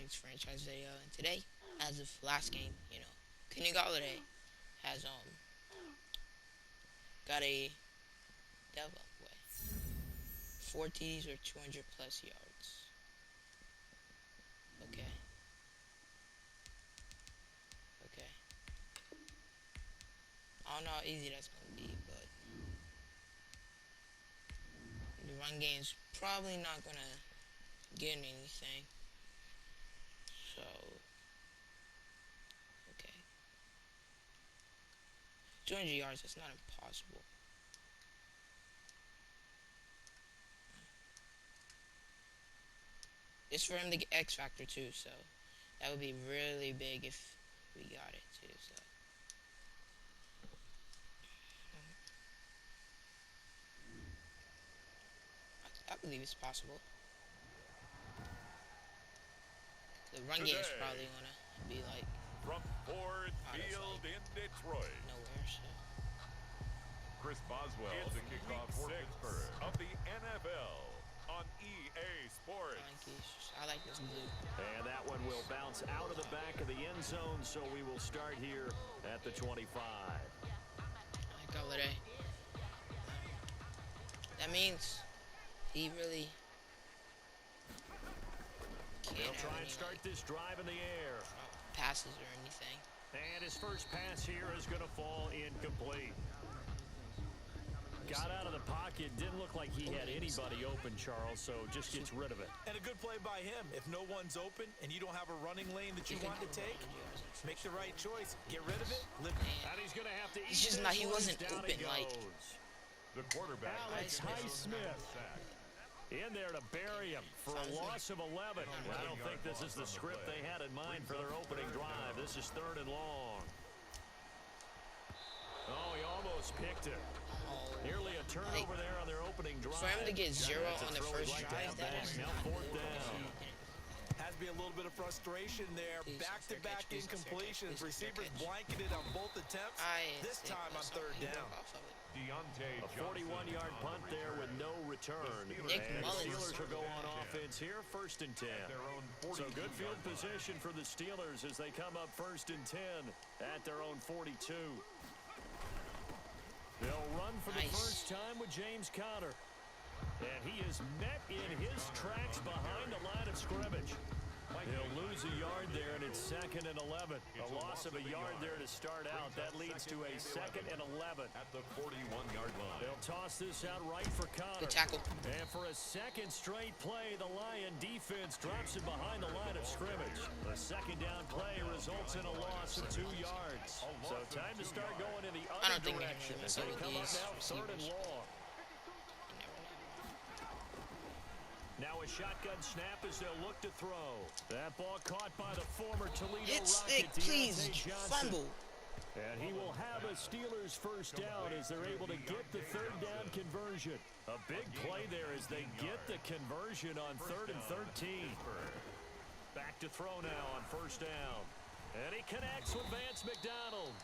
Giants franchise video, and today, as of last game, Kenny Golladay has got a devil way 4 TDs or 200 plus yards. Okay, okay. I don't know how easy that's gonna be, but the run game's probably not gonna get anything. So, okay, 200 yards. That's not impossible. It's for him to get X Factor too, so that would be really big if we got it too. So I believe it's possible. The run game is probably gonna be like from Ford Field in Detroit. Nowhere, so Chris Boswell to kick off for Pittsburgh of the NFL on EA Sports. I like this blue. And that one will bounce out of the back of the end zone, so we will start here at the 25. I like Golladay. That means he really can't They'll have try any, and start this drive in the air. Passes or anything. And his first pass here is going to fall incomplete. Got out of the pocket. Didn't look like he had anybody open, Charles, so just gets rid of it. And a good play by him. If no one's open and you don't have a running lane that you want to take, make the right choice. Get rid of it. And he's going to have to eat It's just not, he wasn't open, like. The quarterback, Alex Highsmith, in there to bury him for a loss of 11. I don't think this is the script they had in mind for their opening drive. This is 3rd and long. Oh, he almost picked it. Nearly a turnover there on their opening drive. For him to get 0 on the first drive, that is now 4th down. Has to be a little bit of frustration there. Back-to-back incompletions. Receivers blanketed on both attempts. This time on 3rd down. A 41-yard punt there with no return. And the Steelers will go on offense here, 1st and 10. So good field position for the Steelers as they come up 1st and 10 at their own 42. They'll run for the first time with James Conner. And he is met in his tracks behind the line of scrimmage. He'll lose a yard there, and it's 2nd and 11. A loss of a yard there to start out. That leads to a 2nd and 11. At the 41-yard line. They'll toss this out right for Conner. Good tackle. And for a second straight play, the Lion defense drops it behind the line of scrimmage. The 2nd down play results in a loss of 2 yards. So time to start going in the other direction as they come up now 3rd and long. Now a shotgun snap as they'll look to throw. That ball caught by the former Toledo Rocket, please, fumble. And he will have a Steelers first down as they're able to get the 3rd down conversion. A big play there as they get the conversion on 3rd and 13. Back to throw now on 1st down. And he connects with Vance McDonald.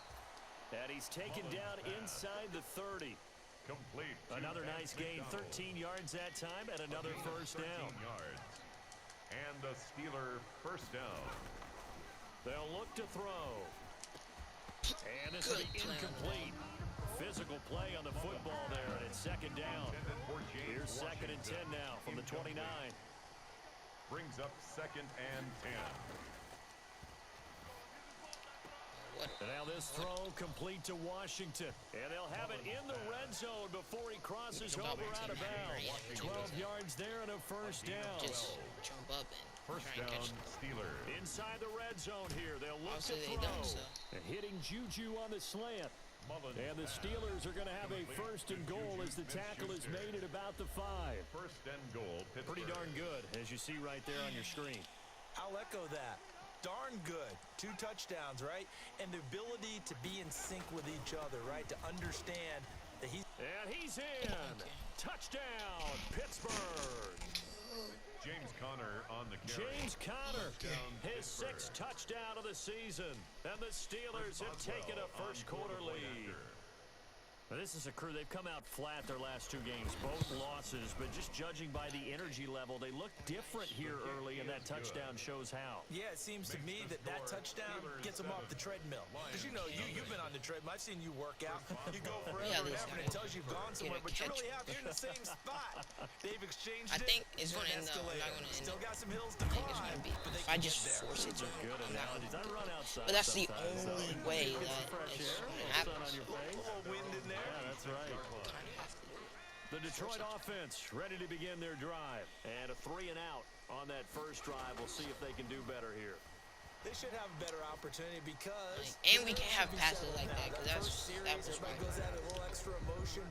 And he's taken down inside the 30. Complete. Another nice gain, 13 yards that time, and another first down. Yards. And the Steeler first down. They'll look to throw. And this will be incomplete. Physical play on the football there, and it's 2nd down. Here's 2nd and 10 now from the 29. Brings up 2nd and 10. And now this throw complete to Washington. And they'll have it in the red zone before he crosses over out of bounds. 12 yards there and a first down. Just jump up and First try and down, catch the ball. Steelers. Inside the red zone here. They'll look Also, to they throw. don't, so. And hitting Juju on the slant. And the Steelers are going to have a 1st and goal as the tackle is made at about the 5. 1st and goal, Pittsburgh. Pretty darn good, as you see right there on your screen. I'll echo that. Darn good. 2 touchdowns, right? And the ability to be in sync with each other, right? To understand that he's... And he's in. Touchdown, Pittsburgh. James Conner on the carry. James Conner, his 6th touchdown of the season. And the Steelers have taken a first quarter lead. Now, this is a crew, they've come out flat their last 2 games, both losses, but just judging by the energy level, they look different here early, and that touchdown shows how. Yeah, it seems to me that touchdown gets them off the treadmill. Because you've been on the treadmill. I've seen you work out. You go forever and ever, and it tells you you've gone somewhere, but you really have. You're in the same spot. They've exchanged I think it's going to end up. I'm not going to end Still up. got some hills to I think climb. it's going to be. If I just force it to him, Good I'm not analogies. I run outside. But that's the sometimes, only so way get that some fresh it's air, going to a happen. little sun on your face. A little wind in there. Yeah, that's right. Kind of have to do it. The Detroit offense ready to begin their drive. And a 3 and out on that first drive. We'll see if they can do better here. They should have a better opportunity because... And we can't have passes like that, because that was everybody goes out a little extra emotion.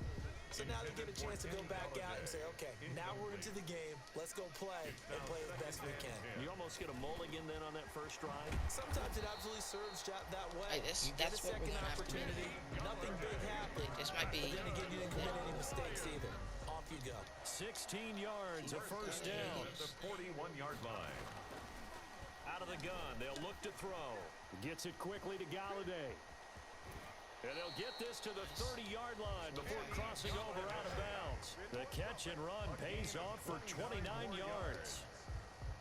So now they get a chance to go back out and say, okay, now we're into the game. Let's go play and play as best we can. You almost get a mulligan then on that first drive. Sometimes it absolutely serves that way. Like this, You get that's a what we're second going to have to do. opportunity. Nothing big happened. Like, this might be. But then again, you didn't commit any mistakes either. Off you go. 16 yards, a first down. At the 41-yard line. Out of the gun, they'll look to throw. Gets it quickly to Golladay. And they'll get this to the 30-yard line before crossing over out of bounds. The catch and run pays off for 29 yards.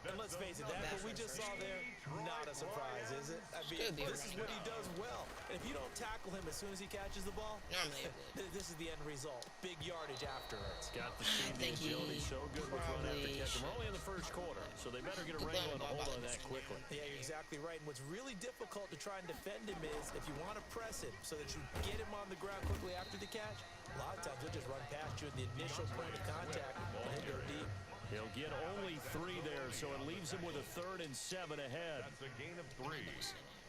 And let's face it, that what we just saw there, not a surprise, is it? I mean, this is what he does well. And if you don't tackle him as soon as he catches the ball, Normally it would. this is the end result. Big yardage afterwards. Got the speed, the think he agility, so good with run after probably catch. We're only in the first quarter, so they better get a wrangle and a hold on that quickly. Yeah, you're exactly right. And what's really difficult to try and defend him is if you want to press him so that you get him on the ground quickly after the catch, a lot of times he'll just run past you at the initial point of contact and he'll go deep. He'll get only 3 there, so it leaves him with a 3rd and 7 ahead. That's a gain of 3.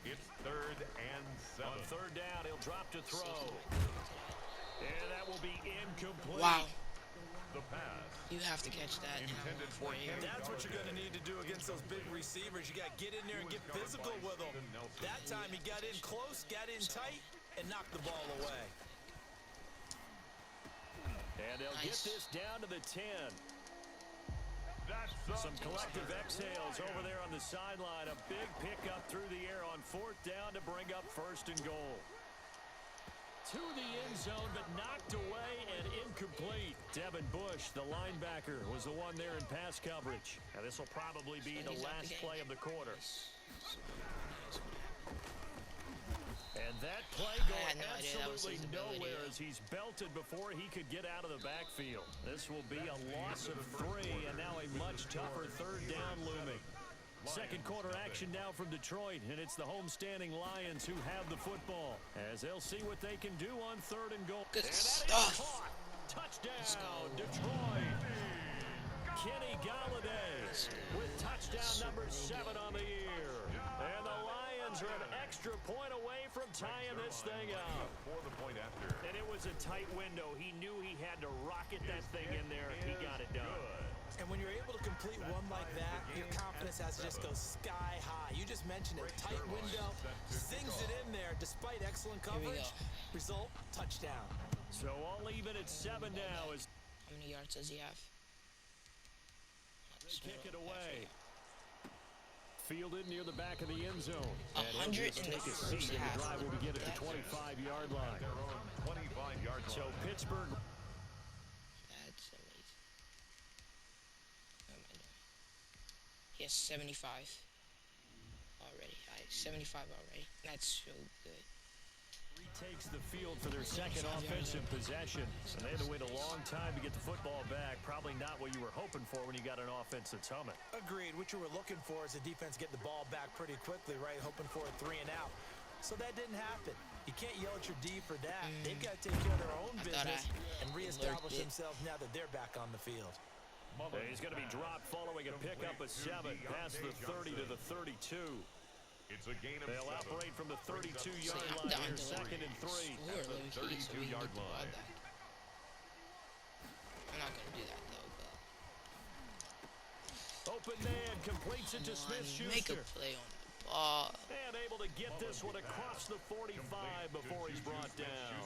It's 3rd and 7. On 3rd down, he'll drop to throw. And that will be incomplete. Wow. The pass. You have to catch that. Intended for you. That's what you're going to need to do against those big receivers. You got to get in there and get physical with them. That time he got in close, got in tight, and knocked the ball away. And they'll get this down to the 10. Some collective exhales over there on the sideline. A big pickup through the air on 4th down to bring up 1st and goal. To the end zone, but knocked away and incomplete. Devin Bush, the linebacker, was the one there in pass coverage. Now this will probably be the last play of the quarter. And that play going absolutely nowhere as he's belted before he could get out of the backfield. This will be a loss of 3 and now a much tougher 3rd down looming. Second quarter action now from Detroit, and it's the homestanding Lions who have the football as they'll see what they can do on 3rd and goal. Good and that stuff. is caught. Touchdown, Detroit. Kenny Golladay with touchdown number 7 on the year. And the Lions are an extra point away from tying this thing up. For the point after. And it was a tight window. He knew he had to rocket that thing in there. He got it done. And when you're able to complete one like that, your confidence has to just go sky high. You just mentioned it. Tight window, sings it in there despite excellent coverage. Result, touchdown. So all even at 7 now as How many yards does he have? they kick it away. Fielded near the back of the end zone. 100 in the take a first seat, and half. the drive will begin at the 25-yard line. Their own 25-yard line. So Pittsburgh. That's amazing. What am I doing? He has 75 already. 75 already. That's so good. Takes the field for their second offensive possession. And they had to wait a long time to get the football back. Probably not what you were hoping for when you got an offense that's humming. Agreed. What you were looking for is the defense get the ball back pretty quickly, right? Hoping for a 3 and out. So that didn't happen. You can't yell at your D for that. They've got to take care of their own business and reestablish themselves now that they're back on the field. He's going to be dropped following a pickup of 7 past the 30 to the 32. It's a gain of They'll 7. operate from the 32-yard I'm line down here, to 2nd and 3. At the 32-yard line. I'm not going to do that, though, but... Open man completes it to Smith-Schuster. Make a play on the ball. And able to get this one across the 45 before he's brought down.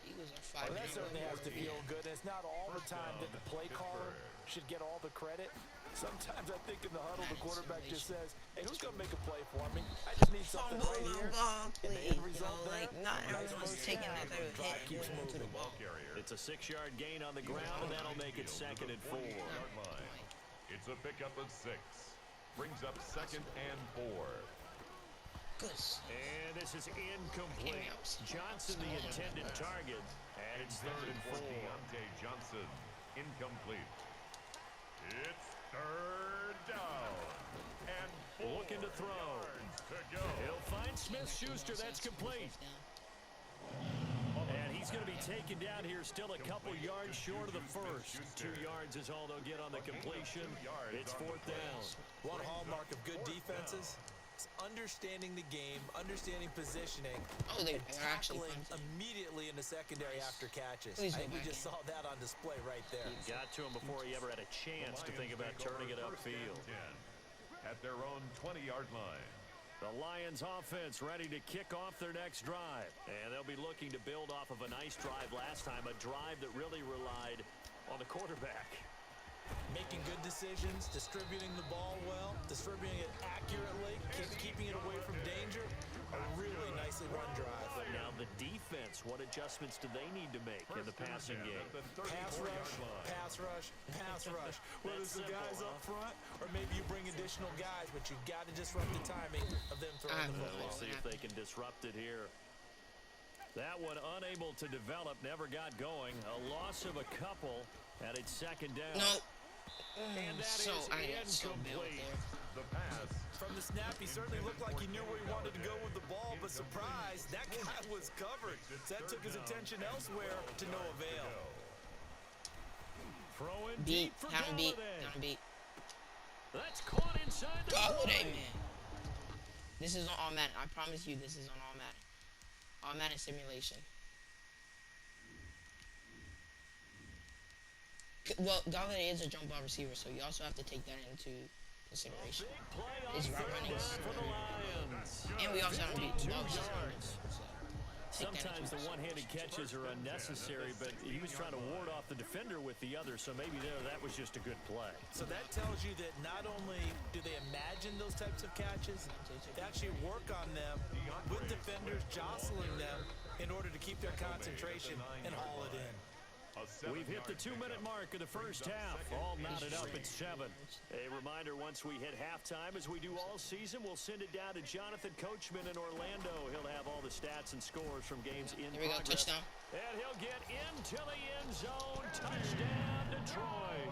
You Eagles are Well, 5 that certainly has to feel good. It's not all the time that the play caller should get all the credit. Sometimes I think in the huddle, the quarterback just says, hey, who's going to make a play for me? I just need something right here. And the end result there, not nice everyone's first taking down. that type of Drive hit keeps going into the moving. ball. It's a 6-yard gain on the ground, and that'll make it 2nd and 4. It's a pickup of 6. Brings up 2nd and 4. Good. And this is incomplete. Johnson, the intended target, and it's 3rd and 4. Deontay Johnson, incomplete. It's 3rd down. And 4 Looking to throw. yards to go. He'll find Smith-Schuster. That's complete. And he's going to be taken down here, still a couple yards short of the first. 2 yards is all they'll get on the completion. It's 4th down. One hallmark of good defenses is understanding the game, understanding positioning, Oh, they and are actually tackling punting. immediately in the secondary after catches. Please I go think we back just in. saw that on display right there. Got to him before he ever had a chance to think about turning it upfield. At their own 20-yard line. The Lions offense ready to kick off their next drive. And they'll be looking to build off of a nice drive last time, a drive that really relied on the quarterback. Making good decisions, distributing the ball well, distributing it accurately, keeping it away from danger. A really nicely run drive. But now the defense, what adjustments do they need to make in the passing game? Pass rush, pass rush, pass rush. Whether it's the guys up front or maybe you bring additional guys, but you've got to disrupt the timing of them throwing the football. Let's see if they can disrupt it here. That one unable to develop, never got going. A loss of a couple, and it's 2nd down. No. And that So is I got so built incomplete. there. The pass. From the snap, he certainly looked like he knew where he wanted to go with the ball, but surprise, that guy was covered. So that took his attention elsewhere to no avail. Throwing Beat. deep for Have him beat. Golladay. Have him beat. That's caught inside the Golladay, 40. man. This is on all Madden. I promise you this is on all Madden. All Madden simulation. Well, Golladay is a jump ball receiver, so you also have to take that into consideration. Big play on His route 3rd runnings. down for the Lions. And we also have to beat the 52 ball receiver. yards. So, take that Sometimes into the one-handed catches are unnecessary, but he was trying to ward off the defender with the other, so maybe that was just a good play. So that tells you that not only do they imagine those types of catches, they actually work on them with defenders jostling them in order to keep their concentration and haul it in. We've hit the 2-minute mark of the first half, all knotted up at 7. A reminder, once we hit halftime, as we do all season, we'll send it down to Jonathan Coachman in Orlando. He'll have all the stats and scores from games in There we go, progress. touchdown. And he'll get into the end zone. Touchdown, Detroit.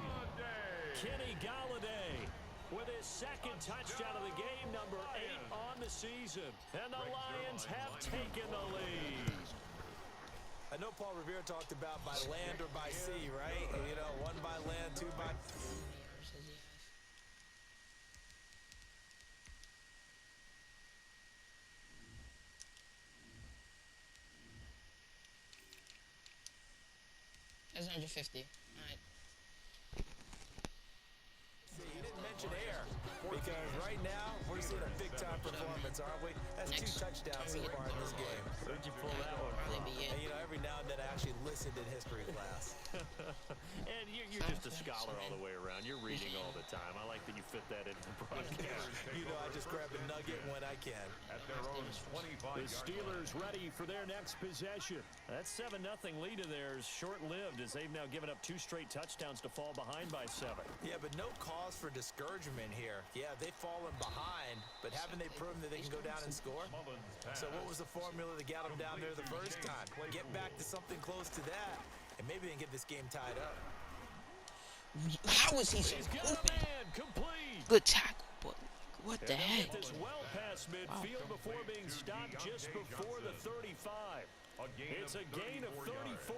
Kenny Golladay with his 2nd touchdown of the game, number 8 on the season. And the Lions have taken the lead. I know Paul Revere talked about by land or by sea, right? You know, 1 by land, 2 by... That's 150. Alright. See, he didn't mention air because right now we're seeing a big-time performance, aren't we? That's 2 touchdowns so far in this game. Where'd you pull that one Probably from? be it. And, you know, every now and then I actually listened in history class. And you're just a scholar all the way around. You're reading all the time. I like that you fit that into the broadcast. You know, I just grab a nugget when I can. At their own 25-yard The Steelers ready for their next possession. That 7-0 lead of theirs short-lived as they've now given up 2 straight touchdowns to fall behind by 7. Yeah, but no cause for discouragement here. Yeah, they've fallen behind, but haven't they proven that they can go down and score? So what was the formula that got them down there the first time? Get back to something close to that, and maybe they can get this game tied up. How was he so He's got a open? man complete. Good tackle, but what the And they'll heck? get this well past midfield before being stopped just before the 35. It's a gain of 34.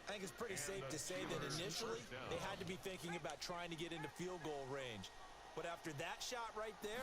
I think it's pretty safe to say that initially they had to be thinking about trying to get into field goal range. But after that shot right there,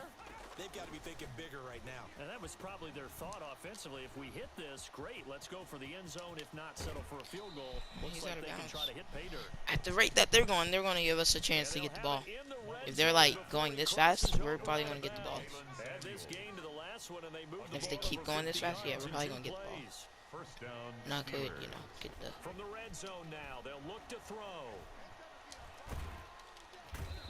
they've got to be thinking bigger right now. And that was probably their thought offensively. If we hit this, great, let's go for the end zone. If not, settle for a field goal. Looks He's like out of they can bounds. try to hit pay dirt. At the rate that they're going to give us a chance to And get the they'll ball. have it in the red If they're zone like before going he this crosses fast, we're over probably out going of to get the ball. bounds. Add this gain to the last one, and they move the If they ball keep over going this 50 fast, yeah, yards we're in probably 2 gonna get the ball. plays. First down. And I could, Steelers. you know, get the. From the red zone now, they'll look to throw.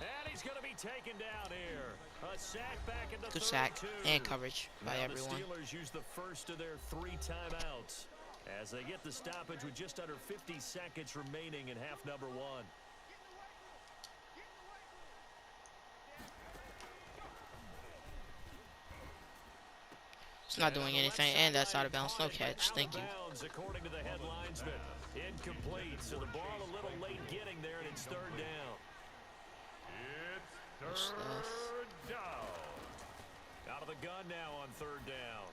And he's going to be taken down here. A sack back in the Good sack 32. and coverage by Now everyone. The Steelers use the first of their 3 timeouts as they get the stoppage with just under 50 seconds remaining in half number 1. It's not doing anything, and that's out of bounds. No catch. Thank you. According to the head linesman, incomplete. So the ball a little late getting there, and it's third down. It's Stuff. third down. Out of the gun now on third down.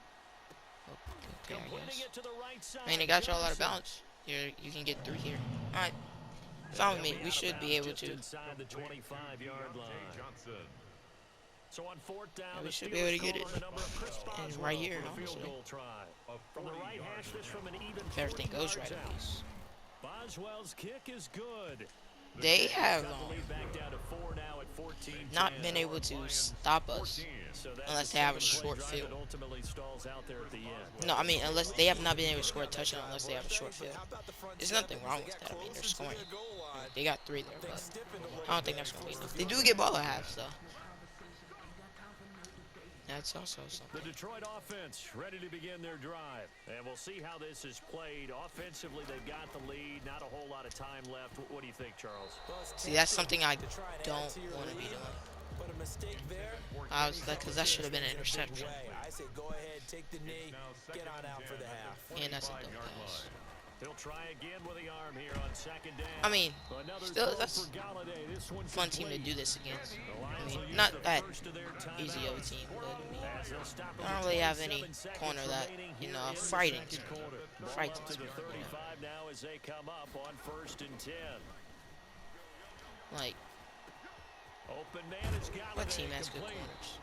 Okay, I Completing guess. it to the right side. I mean, it got y'all out of bounds. You can get through here. All right. Fine with me. We should be able to. Inside the 25-yard line. Johnson. So on fourth down, Yeah, we the should be able to Steelers get it. call on the number of Chris And Boswell right here, for the field honestly. goal try. From the right hash, this from an even If everything 40 goes right, yards at out. least. Boswell's kick is good. They have Cut the lead back down to 4 now at 14-10. not been able to stop us. So that's unless a they have a 7-play short drive field. that ultimately stalls out there at the end. No, I mean, unless they have not been able to score a touchdown unless they have a short field. There's nothing wrong with that. I mean, they're scoring. They got 3 there, but I don't think that's going to be enough. They do get ball at half, though. That's also something. The Detroit offense ready to begin their drive. And we'll see how this is played. Offensively, they've got the lead. Not a whole lot of time left. What do you think, Charles? See, that's something I don't want to be doing. But a mistake there. I was like, because that should have been an interception. I say go ahead, take the knee, get on out for the half. And that's a dumb pass. He'll try again with the arm here on second down. I mean, Another still, throw that's for Golladay. This one a fun team to complete. do this against. The I Lions mean, will use not the that first of their easy of a timeouts. team, but I mean, As they'll stop I with don't really have 27 any seconds corner that, remaining you here know, in the fighting second team. quarter. Ball Fighting up to the team, 35 now as they come up on first and 10. like, Open man is Golladay. what team has good complete. corners?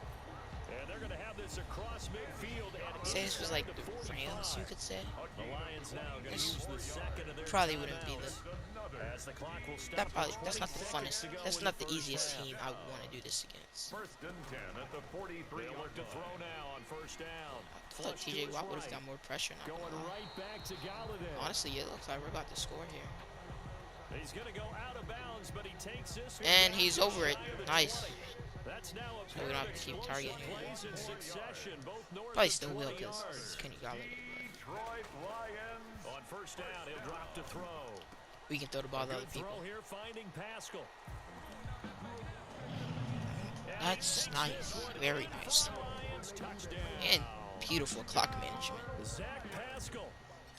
And they're going to have this across midfield. And Say this was like inside the Rams, you could say. The Lions now going to use the second of their Probably wouldn't be timeouts. the. As the clock will stop That's with not the 20 funnest. seconds to go That's in not the first easiest half. team I would want to do this against. First and 10 at the 43. They'll look to throw now on first down. I feel like TJ Watt would have got more pressure. Not Going gonna lie. right back to Golladay. Honestly, it looks like we're about to score here. He's going to go out of bounds, but he takes this one And down he's to over it. the 20. Nice. That's now a So we don't have to keep targeting him. plays in succession, both north Probably of still will 20 because yards. Kenny Golladay. Detroit Lions. On first down, he'll drop to throw. We can throw the ball to other Good people. throw here, finding Pascal. That's nice. Very nice. Lions touchdown. And beautiful clock management. Zach Pascal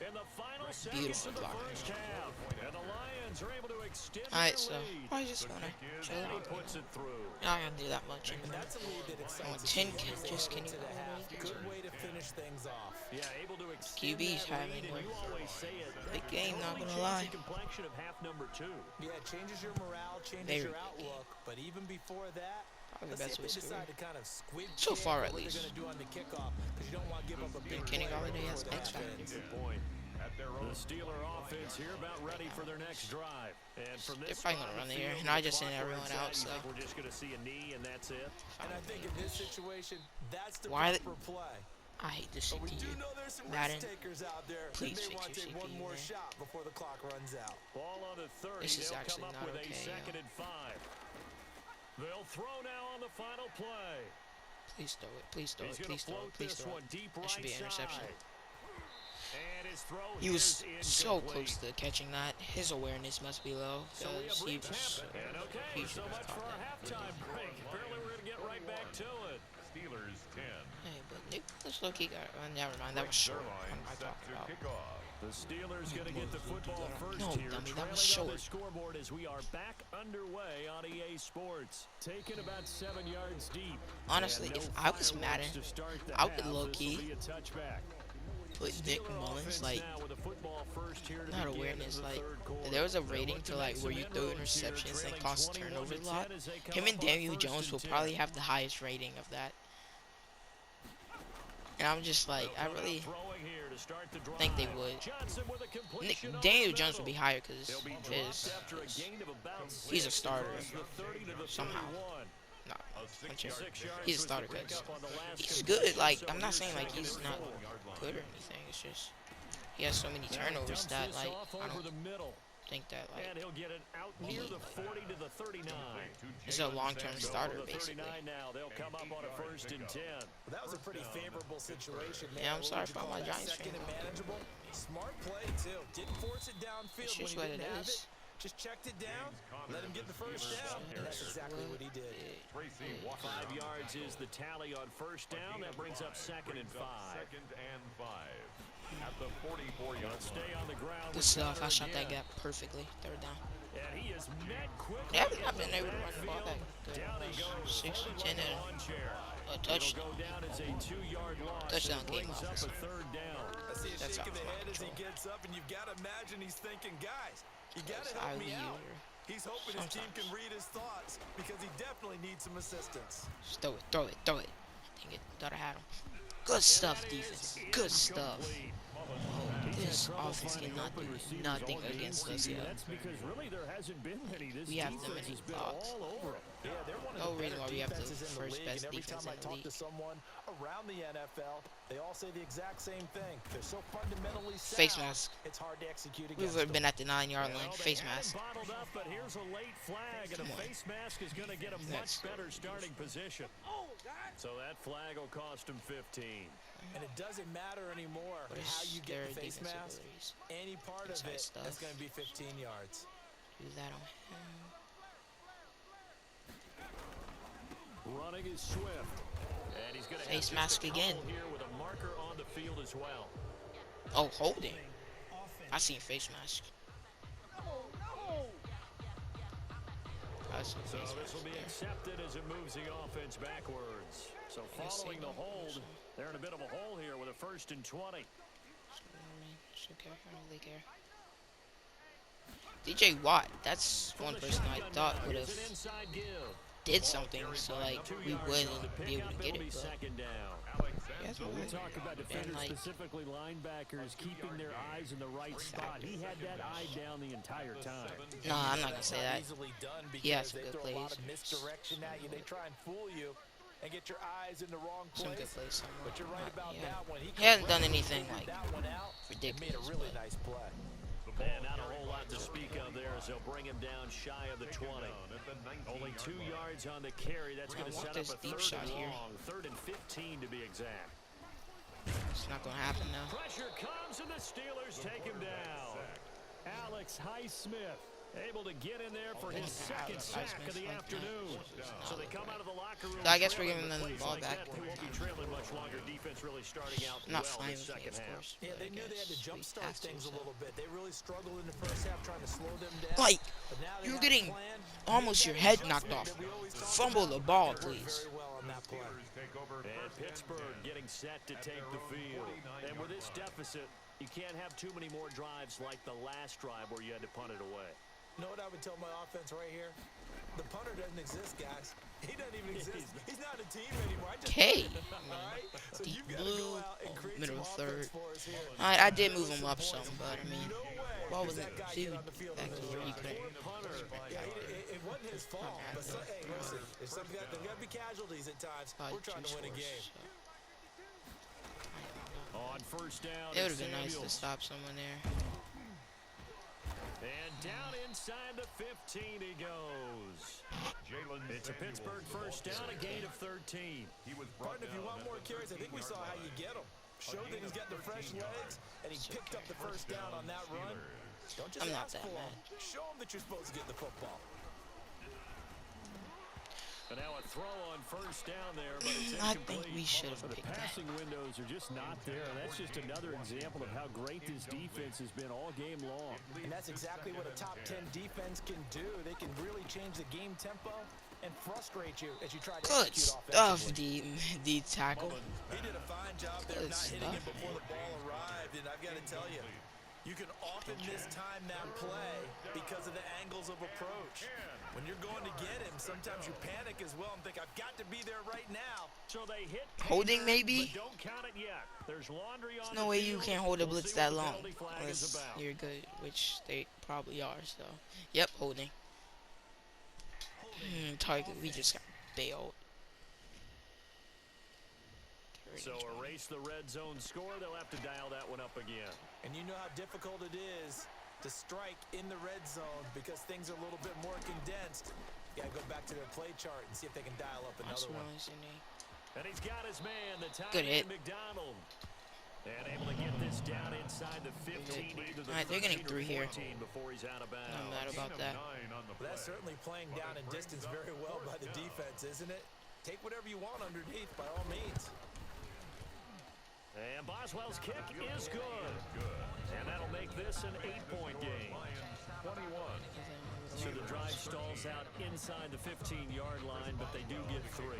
in the final seconds Beautiful of the block. first half. And the Lions are able to extend Alright, their so lead. I just want to chill And he out. puts it through. Not gonna do that much. And that's a lead that I want excites 10 the team. catches. Kenny To the half. Golladay. Good way to finish things off. Yeah, able to extend QB's that having lead, and one. you always say it. Big game, not Really gonna lie. changed the complexion of half number 2. Yeah, it changes your morale, changes Very your big game. outlook. But even before that, Probably let's the see best if way they to score. decide to kind of squid So kick far, or at what least. they're going to do on the kickoff because you don't want to give up a big Kenny play right Golladay has before the X half factor. ends. Good point. At their The own Steeler offense here about ready for their next drive. And from They're this probably spot gonna run on the the air, field, and I the just sent clock everyone runs out, You so. think we're just going to see a knee and that's it? And I think in this situation, that's the Why proper play. I hate this But we do CPU. know there's some Madden, risk takers out there please that may fix want to your take one CPU, more man. shot before the clock runs out. Ball on the 30. This is They'll actually come up not with okay, a second yo. and 5. They'll throw now on the final play. Please throw it. Please throw He's it. going Please to throw float it. Please this throw one it. deep That right should be an interception. side. And his throw He was is so incomplete. close to catching that. His awareness must be low So we because have he reached was. and okay, He so should have much for caught our that. halftime break. Apparently we're going to get right back to it. Steelers 10. Hey, but Nick, let's low key got. Never mind. That was short. What am I Set talking to about? kick off. The Steelers going to get the football first No, here, dummy, that trailing was on the short. scoreboard as we are back underway on EA Sports. Taken about 7 yards deep. Honestly, And no if I was fireworks Madden, to start the I would half. low This key will be a touchback. put Nick Steeler Mullins offense like. now with the football first here to Not begin awareness, the like third quarter. if there was a They'll rating look to make like where some you throw inroads here, interceptions and trailing cause 21 turnovers to a lot. 10 as they come Him up and on Daniel first Jones and will 10. probably have the highest rating of that. And I'm just like, I really Throwing here to start the drive. think they would. Johnson with a completion over Daniel the Jones will be middle. higher because They'll be his dropped after a gain of about he's a 6 starter across the 30 to the somehow. 31. No, I'm sure. 6 yards He's a was the starter because pickup on the last he's completion, good. Like so I'm not here's saying like second he's and not 4. good or anything. It's just he has so many turnovers that Dumps this like off I over don't the middle. think that And like he'll get it out near the 40 to the 39. he's a long-term starter The 39 basically. now. They'll come up on a 1st and 10. Well, that was a pretty favorable situation, man. Yeah, I'm sorry What would you for call my that, Giants second fan. and manageable. Smart play too. Didn't force it downfield It's when just he what didn't it have is. it. Just checked it down, let him get the first down, and that's exactly what he did. 5 yards is the tally on 1st down. That brings up 2nd and 5. 2nd and 5. At the 44-yard Stay on the ground. Good stuff. I shot that gap perfectly. 3rd down. And he is met quickly. Yeah, I've been able to run the ball back. Down he goes. 6 Fully 10 loaded and lawn chair. a It'll touchdown. go down as a 2-yard loss. Touchdown and game brings up officer. a 3rd down. I see a That's shake of the out of head as he control. gets up, and you've got to imagine he's thinking, guys, you got to That's help me IU. out. He's hoping his team can Sometimes. read his thoughts because he definitely needs some assistance. Just throw it, throw it, throw it. Dang it, thought I had him. Good stuff, defense. Good stuff. This offense cannot do nothing against us yet. That's because really there hasn't been many. This We have them defense in has been box. all over them. Yeah, they're one No of the reason better why we have the defenses in the first league, best and every defense time I in the talk league. to someone around the NFL, they all say the exact same thing. They're so fundamentally sound, Face mask. it's hard to execute We've against them. been at the 9-yard line. Well, they Face had him mask. bottled up, but here's a late flag, and Come a on. face mask is going to get a That's much better starting position. So that flag will cost him 15. And it doesn't matter anymore What is how you get their the face defensive mask. abilities? Any part of Inside it, stuff. that's going to be 15 yards. Do that on him. Running is Swift. And he's going to Face mask again. here with a marker on the field as well. Oh, holding. I seen face mask. I seen So face this mask will be there. accepted as it moves the offense backwards. So following the hold, they're in a bit of a hole here with a 1st and 20. Should care. I don't really care. DJ Watt, that's one person I thought would have Here's an inside give. did something so like we wouldn't be able to get it, but Second down. he has We really talk about defenders, like specifically linebackers, keeping their eyes in the right spot. He had that eye down the entire time. no, I'm not gonna say that. Easily done He has because some they good throw a lot plays. of misdirection at you. They try and fool you and get your eyes in the wrong Some good place. plays somewhere. But you're right about Yeah. that one. He hasn't done correctly anything figured like that one out and made a ridiculous, really but- nice play. And not a whole lot to speak of there as they'll bring him down shy of the 20. Only 2 yards on the carry. That's going to want set up this a deep 3rd shot and here. long. 3rd and 15 to be exact. It's not gonna happen now. Pressure comes and the Steelers take him down. Alex Highsmith able to get in there for his second sack of the afternoon. So they come out of the locker room. I guess we're trailing giving them with the plays ball like back that, They one won't be time. trailing much longer. Defense really starting out I'm not well fine in with the me, second of half. course. Yeah, but they I knew they had to guess we jumpstart have to, things a so. little bit. They really struggled in the first half trying to slow them down. Like, But now they you're have a getting plan. almost your head knocked Adjustment off. that we always talk Fumble about. the ball, They worked please. very well on that play. Take over And 1st Pittsburgh 10 getting set to take the field. And with this deficit, you can't have too many more drives like the last drive where you had to punt it away. You know what I would tell my offense right here? The punter doesn't exist, guys. He doesn't even exist. He's not a team anymore. I just Okay. all right? So Deep you've got to blue, go out and create middle some third. offense for us here. I did move him up some, but I mean, No way ball does wasn't that guy too get on the field back on to this where he drive. couldn't. Punter. Yeah, it wasn't his fault. But hey, listen, there's something there's got to be casualties at times. Probably We're trying to two win a scores, game. so. On 1st down, It would have it's been nice to Samuels. stop someone there. And down inside the 15 he goes. It's a Pittsburgh 1st down, a gain of 13. He was brought Martin, if you down want at more the carries, I think we saw how you get them. Showed that he's got the fresh legs, and he picked up the first down on that run. Don't just I'm not ask that for mad. him. Show him that you're supposed to get the football. And now a throw on 1st down there, but it's I incomplete. think we should have But the picked that. passing windows are just not there. That's just another example of how great this defense has been all game long. And that's exactly what a top 10 defense can do. They can really change the game tempo and frustrate you as you try to Good execute stuff, offensively. the tackle. He did a fine job there of Good not hitting him stuff, before man. the ball arrived, and I've got to tell you, you can often mistime that play because of the angles of approach. When you're going to get him, sometimes you panic as well and think, I've got to be there right now. So they hit Holding, maybe? but don't count it yet. There's laundry on There's no the way you field. can hold a We'll blitz see what that the long penalty flag is unless about. you're good, which they probably are. So, yep, holding. Target, we just got bailed. So erase the red zone score. They'll have to dial that one up again. And you know how difficult it is to strike in the red zone because things are a little bit more condensed. You gotta go back to their play chart and see if they can dial up another one. And he's got his man, the tight end McDonald. And able to get this down inside the 15, either the Alright, they're getting 3 here. before he's out of bounds. I'm mad about that. Well, that's certainly playing down in distance very well by the defense, isn't it? Take whatever you want underneath, by all means. And Boswell's kick is good. And that'll make this an 8-point game. 21. So the drive stalls out inside the 15-yard line, but they do get 3.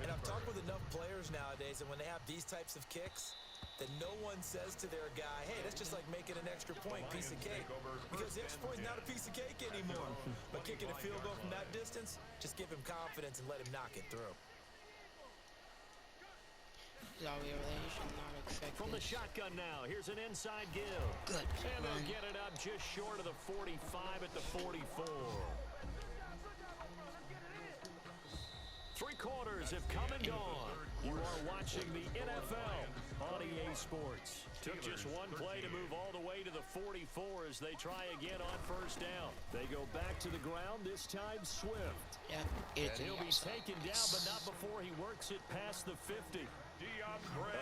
And I've talked with enough players nowadays, and when they have these types of kicks, that no one says to their guy, hey, that's just like making an extra point, piece of cake. Because the extra point is not a piece of cake anymore. But kicking a field goal from that distance, just give him confidence and let him knock it through. From the shotgun now, here's an inside give. Good. And they'll get it up just short of the 45 at the 44. 3 quarters have come and gone. You are watching the NFL on EA Sports. Took just one play to move all the way to the 44 as they try again on first down. They go back to the ground, this time Swift. Yeah, and he'll be taken down, but not before he works it past the 50.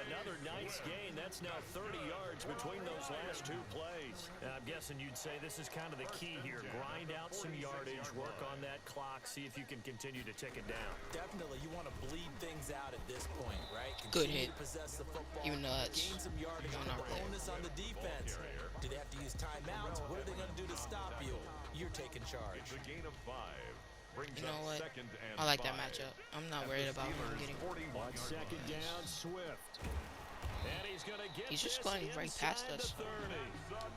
Another nice gain. That's now 30 yards between those last 2 plays. I'm guessing you'd say this is kind of the key here. Grind out some yardage, work on that clock, see if you can continue to tick it down. Definitely, you want to bleed things out at this point, right? Good Continue hit. to possess the football, Even though it's gain some yardage, put the onus on the defense. Do they have to use timeouts? What are they going to do to stop you? You're taking charge. It's a gain of 5. You know what? I like that matchup. I'm not worried about him getting. On second down, Swift. And he's going to get He's just going right past us.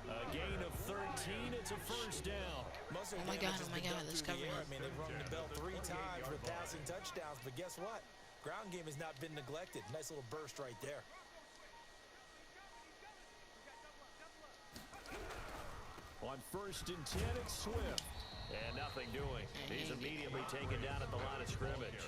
A gain of 13. It's a first down. Oh my God, let's cover him. I mean, they've rung the bell 3 times with passing touchdowns, but guess what? Ground game has not been neglected. Nice little burst right there. On first and 10, it's Swift. And nothing doing. He's immediately taken down at the line of scrimmage.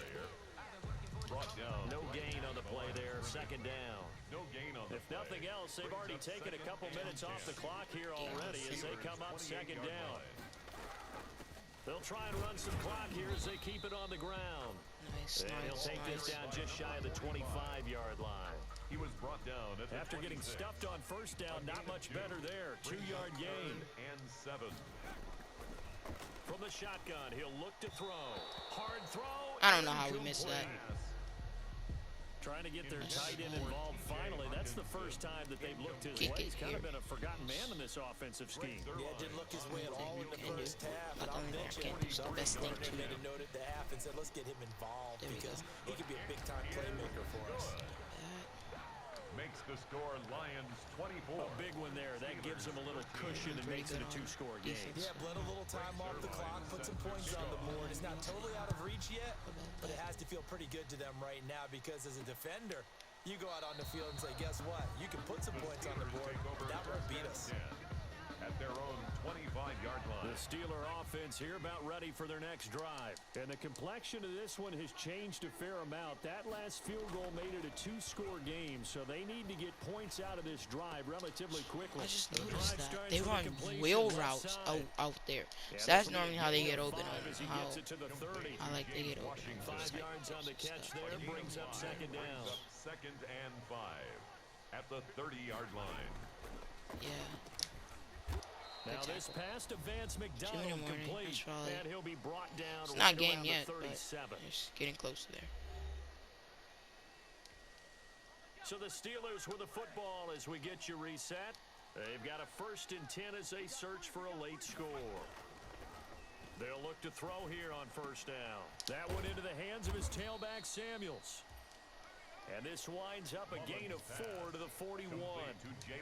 No gain on the play there. Second down. No gain on the If nothing else, they've already taken a couple minutes off the clock here already as they come up second down. They'll try and run some clock here as they keep it on the ground. And he'll take this down just shy of the 25-yard line. He was brought down at After getting stuffed on first down, not much better there. 2-yard gain. And 7. From the shotgun, he'll look to throw. Hard throw. I don't know how we missed that. Trying to get their tight end involved finally. That's the first time that they've looked his way. He's kind of been a forgotten man in this offensive scheme. Yeah, didn't look his way at all in the first half. Not I'll only bet that, you can't do the best thing to made a note at the half and said, let's get him involved There we because go. he could be a big-time playmaker for us. Makes the score Lions 24. A big one there. That gives them a little cushion and makes it a 2-score game. Yeah, bled a little time off the clock, put some points on the board. It's not totally out of reach yet, but it has to feel pretty good to them right now because as a defender, you go out on the field and say, guess what? You can put some points on the board, but that won't beat us. At their own 25-yard line. The Steeler offense here about ready for their next drive. And the complexion of this one has changed a fair amount. That last field goal made it a 2-score game, so they need to get points out of this drive relatively quickly. I just noticed that they run wheel routes out there. So that's normally how they get open. How I like they get open. 5 yards on the catch there brings up second down. Second and 5 at the 30-yard line. Yeah. Now this pass to Vance McDonald complete, and he'll be brought down. It's not game yet, 37. but it's getting close to there. So the Steelers with the football as we get you reset. They've got a first and 10 as they search for a late score. They'll look to throw here on first down. That went into the hands of his tailback, Samuels. And this winds up a gain of 4 to the 41.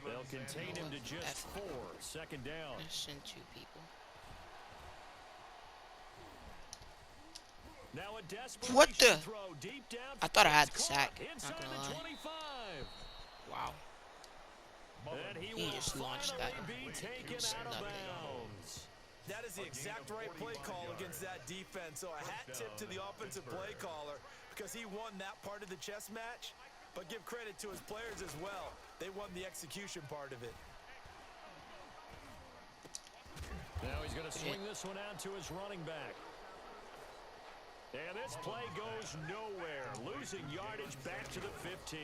They'll contain him to just 4. Second down. Send 2 people. Now a What the? throw deep down. I thought I had the sack. Inside Not gonna the lie. 25. Wow. And he He will just launched that. finally be taken out of bounds. That is the exact right play call against that defense. So a hat tip to the offensive play caller because he won that part of the chess match. But give credit to his players as well. They won the execution part of it. Now he's going to swing this one out to his running back. And this play goes nowhere. Losing yardage back to the 15.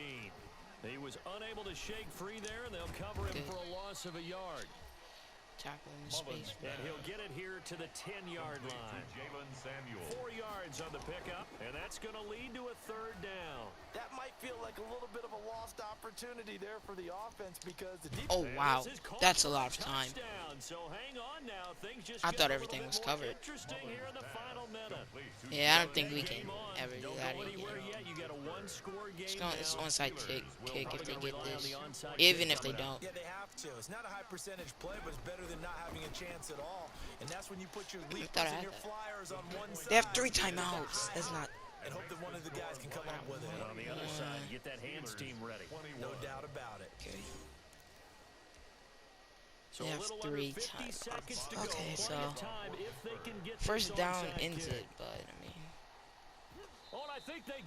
He was unable to shake free there, and they'll cover him for a loss of a yard. Tackle in space. And he'll get it here to the 10-yard line. 4 yards on the pickup, and that's going to lead to a third down. That might feel like a little bit of a lost opportunity there for the offense because the defense. Oh wow, that's a lot of time. So hang on now. Things just I thought everything was covered. Interesting here in the final minute. Yeah, I don't think we can ever do that again. You got a one-score game. It's onside kick if they get this, even if they don't. Yeah, they have to. It's not a high percentage play, but it's better than not having a chance at all. And that's when you put your leapers and your flyers on one side. They have 3 timeouts. That's not. And hope that one of the guys can come up with it. On the other side, get that hands team ready. No doubt about it. Okay. So They have 3 timeouts. Okay, so first down ends it, but I mean,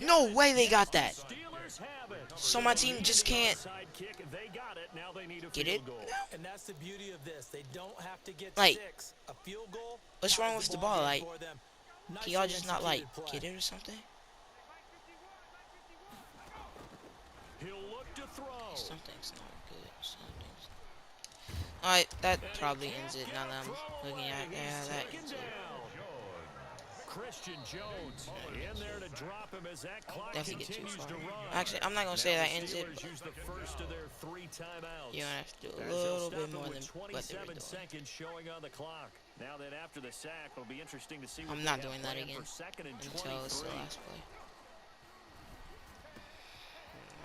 no way they got that. So my team just can't get it. And that's the beauty of this. They don't have to get Like, 6. A field goal. what's wrong with the ball? Like, can y'all just not like get it or something? He'll look to throw. Something's not good. Something's. Alright, that probably ends it. Now that I'm looking at, yeah, that ends it. Christian Jones in there to drop him as that clock Definitely get too continues far. to run. Actually, I'm not gonna say that ends it. Use the first of their 3 timeouts. You're gonna have to do a As they'll little stop bit it more with than what they were 27 doing. seconds showing on the clock. Now that after the sack, it'll be interesting to see what I'm they not have doing that planned again for second and until it's the 23. last play.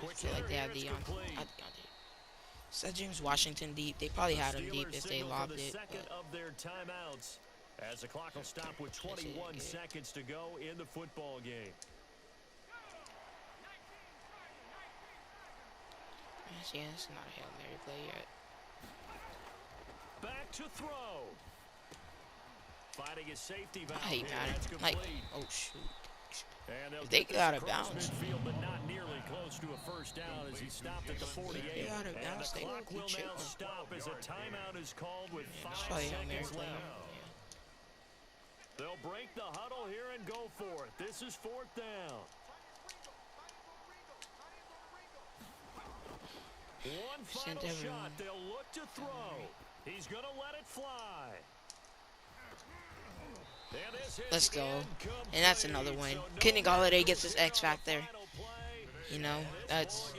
I feel like they have the Said James Washington deep. They probably had him deep if they lobbed it. Second of their timeouts as the clock will stop with 21 seconds to go in the football game. Yeah, it's not a Hail Mary play yet. Back to throw. Fighting his safety valve. I hate Madden. Like, oh shoot. And If they got out of bounds. Midfield, but not nearly close to a first down as he stopped at the 48. If they got out of And bounds, the they clock would be will now chilling. stop as a timeout is called with 5 It's probably a Hail Mary seconds play. left. They'll break the huddle here and go for it. This is 4th down. One final shot. They'll look to throw. He's going to let it fly. Let's go. And that's another win. Kenny Golladay gets his X Factor. You know, that's